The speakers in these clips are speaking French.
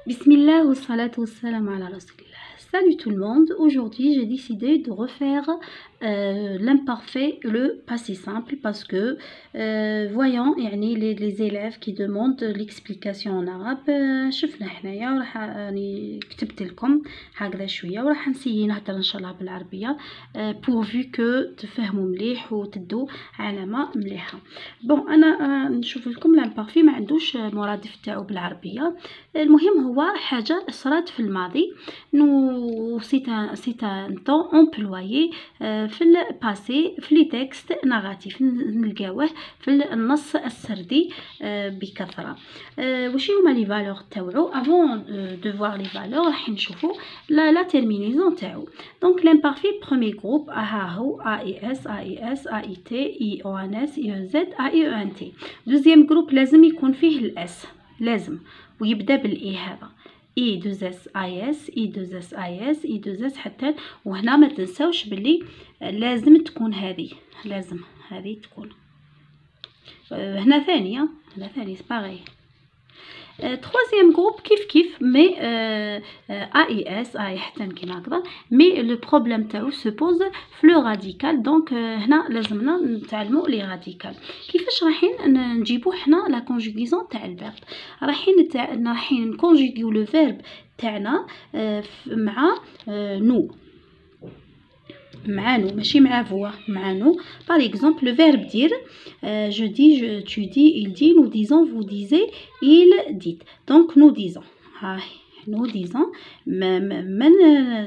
Bismillah wa salatu wa salam ala rasulillah. Salut tout le monde, aujourd'hui j'ai décidé de refaire l'imparfait, le passé simple parce que voyons les élèves qui demandent l'explication en arabe شفنا حنايا وراح راني كتبت لكم هكذا شويه وراح نسيي نهضر ان شاء الله بالعربيه pourvu que تفهموا مليح وتدوا علامه مليحه. بون انا نشوف لكم l'imparfait ما عندوش مرادف تاعو بالعربيه. المهم هو حاجه صرات في الماضي سيت ان طون امبلويي في الباسي في لي تكست ناراتيف نلقاوه في النص السردي بكثره. واش هما لي فالور تاعو افون دو فوار لي فالور راح نشوفوا لا تيرمينيزون تاعو. دونك لامبارفي بروميي جروب ها هو ا اي اس ا اي اس ا اي تي اي او ان اس اي او زد ا اي او ان تي. دوزيام جروب لازم يكون فيه الاس، لازم ويبدا بالاي هذا اي دوز اس اي اس اي دوز اس اي اس اي دوز اس حتى. وهنا ما تنساوش باللي لازم تكون هذه، لازم هذه تكون هنا ثانيه، هنا ثاني باغي. troisième groupe كيف مي اي اس اي حتى كيما هكذا، مي لو بروبليم تاعو سو بوز في لو راديكال. دونك هنا لازمنا نتعلموا لي راديكال. كيفاش رايحين نجيبو حنا لا كونجوغيزون تاع الفيرب؟ رايحين نكونجوغيو لو فيرب تاعنا مع نو، مع نو ماشي مع فوا، مع نو. par exemple le verbe dire je dis, tu dis, il dit, nous disons, vous disiez, il dit. donc nous disons nous disons من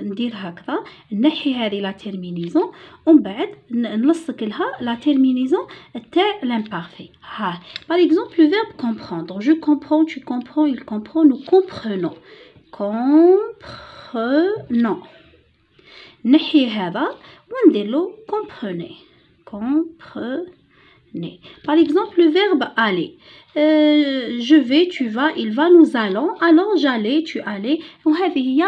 ندير هكذا نحي هذه لا تيرمينيزون ومن بعد نلصق لها لا تيرمينيزون تاع l'imparfait. par exemple le verbe comprendre, je comprends, tu comprends, il comprend, nous comprenons. comprenons نحي هذا وندير له comprenez. comprenez. par exemple le verbe aller, je vais, tu vas, il va, nous allons, allons, j'allais, tu allais. وهذه هي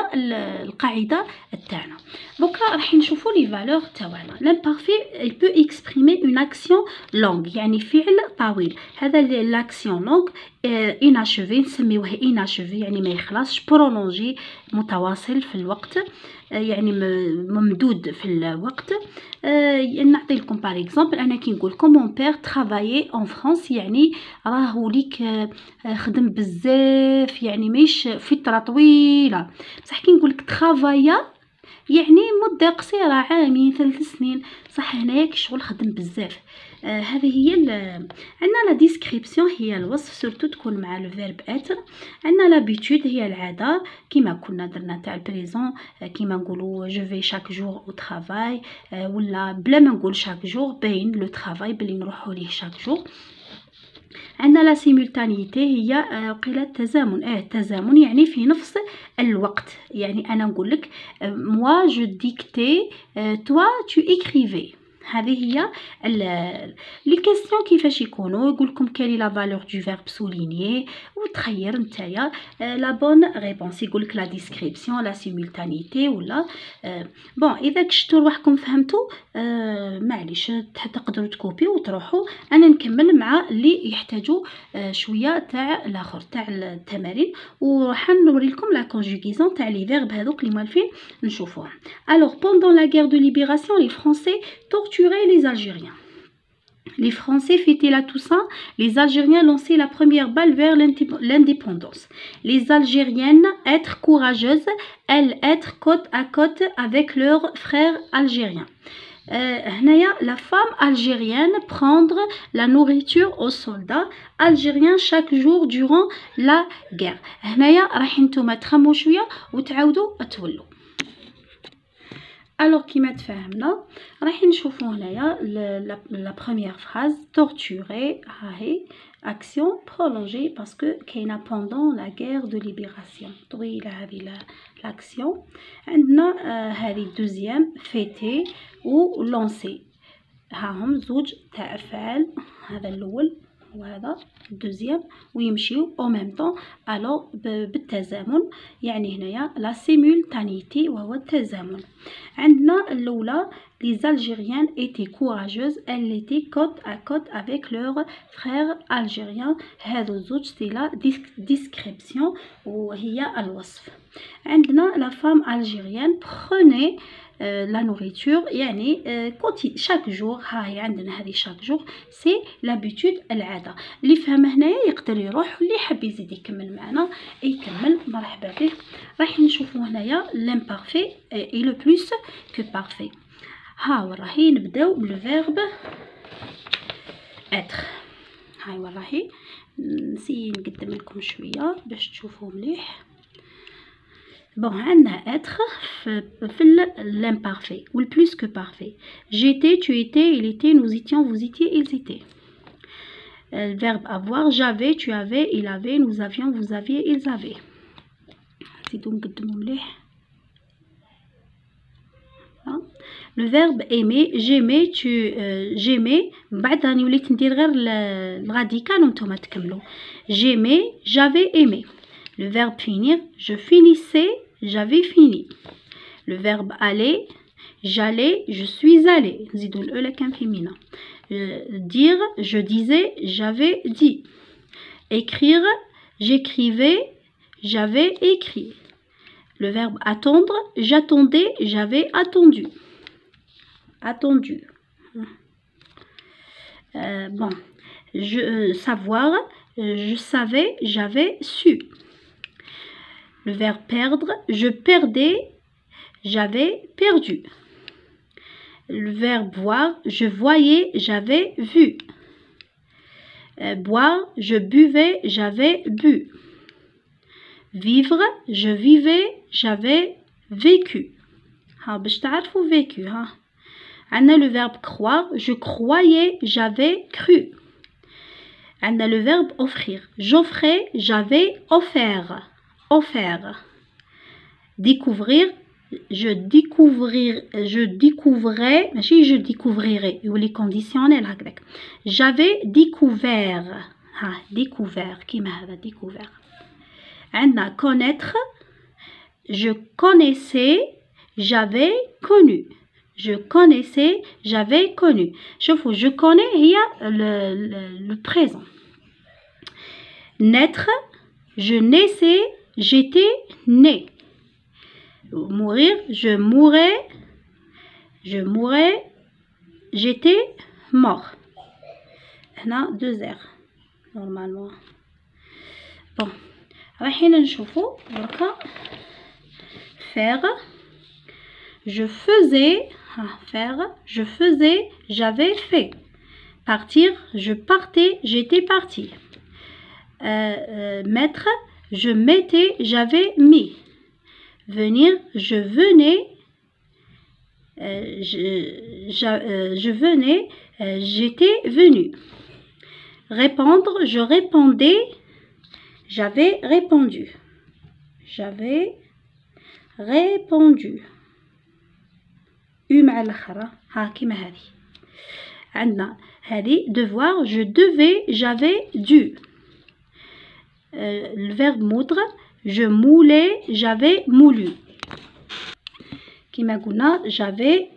القاعده تاعنا. بكره راح نشوفوا لي فالور تاعنا. l'imparfait il peut exprimer une action longue يعني فعل طويل. هذا l'action longue inachevé نسميوه inachevé يعني ما يخلصش. prolongé متواصل في الوقت يعني ممدود في الوقت. نعطي لكم باغ اكزومبل انا كي نقول لكم مون بير ترافايي اون فرانس يعني راهو ليك خدم بزاف يعني ماهيش فتره طويله. بصح كي نقول لك ترافايا يعني مده قصيره، عامين 3 سنين، صح هنايا شغل خدم بزاف. هذه هي عندنا لا ديسكريبسيون هي الوصف سورتو تكون مع لو فيرب اتر. عندنا لابيتود هي العاده كيما كنا درنا تاع البريزون كيما نقولوا جو في شاك جور او ترافاي ولا بلا ما نقول شاك جور باين لو ترافاي بلي نروحوا ليه شاك جور. عندنا لا سيمولتانيتي هي قيل التزامن. التزامن يعني في نفس الوقت. يعني انا نقول لك moi je dictais toi tu écrivais. هذه هي لي كيسيون كيفاش يكونوا. يقول لكم كالي لا فالور دو فيرب سولينيي وتخير نتايا لا بون ريبونس. يقول لك لا ديسكريبسيون لا سيمولتانيتي ولا بون. اذا كشتوا روحكم فهمتوا معليش تقدروا تكوبيو وتروحوا. انا نكمل مع اللي يحتاجوا شويه تاع الاخر تاع التمارين وراح نوري لكم لا كونجوغيزون تاع لي فيرب هذوك اللي مالفين نشوفوهم. alors pendant la guerre de libération les Français torturaient les Algériens. Les Français fêtaient la Toussaint, les Algériens lançaient la première balle vers l'indépendance. Les Algériennes être courageuses, elles être côte à côte avec leurs frères algériens. هنايا la femme algérienne prendre la nourriture aux soldats algériens chaque jour durant la guerre. هنايا راح نتوما تخمو شويه وتعاودوا تولوا. alors كيما تفهمنا راح نشوفوا هنايا la première phrase torturer هاهي action prolongée parce que كاينه pendant la guerre de libération طويله هذه l'action. عندنا هذه deuxième fêter و lancer. هاهم زوج تاع افعال. هذا الاول وهذا الدوزيام ويمشيو او ميم طون الو بالتزامن، يعني هنايا لا سيمولتانيتي وهو التزامن. عندنا الاولى les Algériennes étaient courageuses, elles étaient côte à côte avec leurs frères algériens. هذو زوج سي لا description وهي الوصف. عندنا la femme algérienne prenait la nourriture، يعني chaque jour. ها هي عندنا هذه chaque jour سي l'habitude العادة. اللي فهم هنايا يقدر يروح، واللي حاب يزيد يكمل معنا يكمل مرحبا به. راح نشوفوا هنايا l'imparfait et le plus que parfait. ها وراهي نبداو بالفيرب être. هاي وراهي نسي نقدم لكم شويه باش تشوفوا مليح. بون عندنا être في l'imparfait ou le plus que parfait. j'étais, tu étais, il était, nous étions, vous étiez, ils étaient. Le verbe avoir, j'avais, tu avais, il avait, nous avions, vous aviez, ils avaient. نزيدو نقدمو مليح. Le verbe aimer, j'aimais, tu j'aimais. بعد راني وليت ندير غير الراديكال وانتوما تكملوا. j'aimais, j'avais aimé. Le verbe finir, je finissais, j'avais fini. Le verbe aller, j'allais, je suis allé. نزيدو الأولى كان féminin. dire, je disais, j'avais dit. écrire, j'écrivais, j'avais écrit. Le verbe attendre, j'attendais, j'avais attendu. Attendu. Bon, savoir, je savais, j'avais su. Le verbe perdre, je perdais, j'avais perdu. Le verbe voir, je voyais, j'avais vu. Boire, je buvais, j'avais bu. Vivre, je vivais, j'avais vécu. ها باش تعرفوا vécu. ها عندنا le verbe croire, je croyais, j'avais cru. عندنا le verbe offrir, j'offrais, j'avais offert. offert. découvrir, je découvrais ماشي je découvrirais يولي conditionnel هكذاك. j'avais découvert. ها découvert كيما هذا découvert. عندنا connaître, je connaissais, j'avais connu. je connaissais, j'avais connu. شوفوا je connais هي le présent. naître, je naissais, j'étais né. mourir, je mourais, j'étais mort. هنا 2 R normalement. bon رايحين نشوفوا دركا faire, je faisais, faire, je faisais, j'avais fait. partir, je partais, j'étais parti. mettre, je mettais, j'avais mis. venir, je venais, je venais, j'étais venu. répondre, je répondais, j'avais répondu. j'avais répondu. مع الأخرى ها كيما هذه. عندنا هذه devoir, je devais, j'avais dû. le verbe moudre, je moulais, j'avais moulu. كيما قلنا j'avais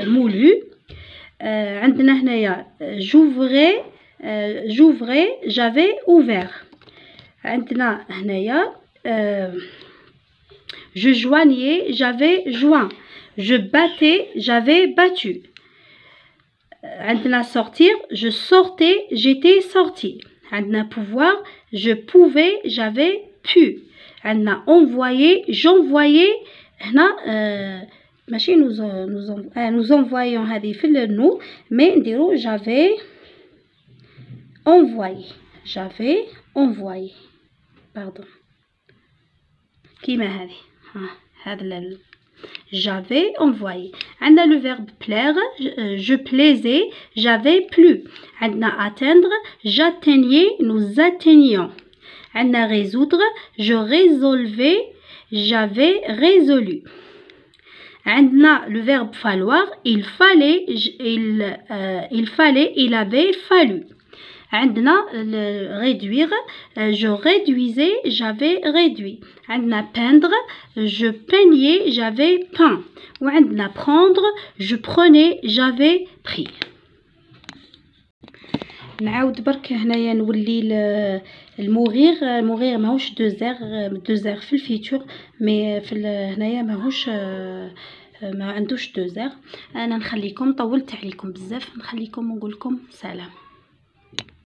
moulu. عندنا هنايا j'ouvrais, j'avais ouvert. عندنا هنايا je joignais, j'avais joint. je battais, j'avais battu. عندنا sortir, je sortais, j'étais sorti. عندنا pouvoir, je pouvais, j'avais pu. عندنا envoyer, j'envoyais. هنا ماشي nous envoyons هذه في nous mais نديرو j'avais envoyé pardon كيما هذه هذا j'avais envoyé. عندنا le verbe plaire, je plaisais, j'avais plu. عندنا atteindre, j'atteignais, nous atteignions. عندنا résoudre, je résolvais, j'avais résolu. عندنا le verbe falloir, il fallait, il avait fallu. عندنا réduire je réduisais j'avais réduit. عندنا peindre je peignais j'avais peint. وعندنا prendre je prenais j'avais pris. نعاود برك هنايا نولي المغير ماهوش دوزير في الفيتور مي في هنايا ماهوش ما عندوش دوزير. انا نخليكم طولت عليكم بزاف، نخليكم ونقول لكم سلام.